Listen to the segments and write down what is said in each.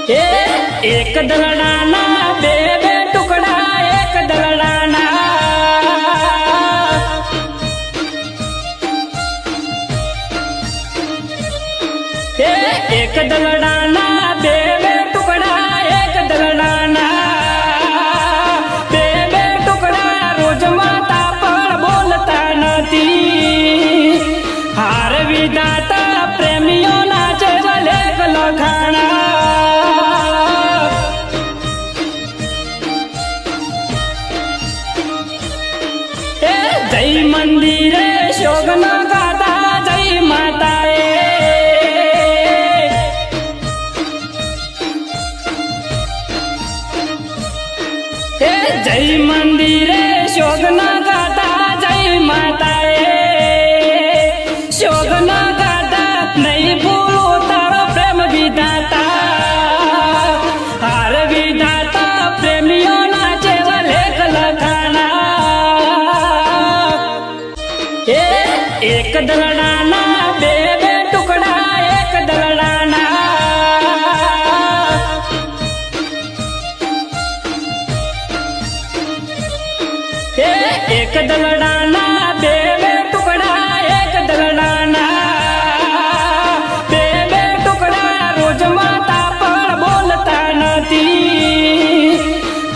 ए एक दलडाना बे बे टुकड़ा एक दलडाना ए एक दलडाना बे बे टुकड़ा एक दलडाना बे बे टुकड़ा रोज माता पर बोलता नथी हार विधाता प्रेमियों ना चले लखाना जय मंदिरे शोगन गाता जय माताए जय मंदिरे शोगन गाता जय माताए शोगन गाता नहीं भूलो तारो प्रेम विधाता हार विधाता प्रेमियों नाचे लेख लखाना एक दलडाना बे बे टुकड़ा एक दलडाना एक दलडाना बे बे टुकड़ा एक दलडाना बे बे टुकड़ा रोज माता पर बोलता नथी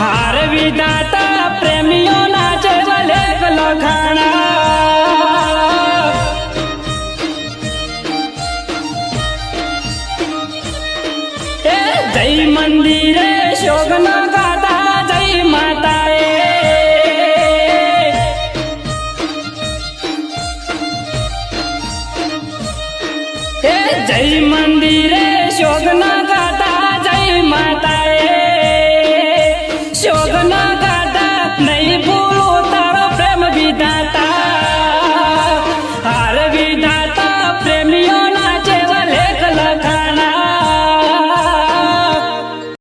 हार विधाता प्रेमियों नाचे लेख लखाना जय मंदिरे शोगन गा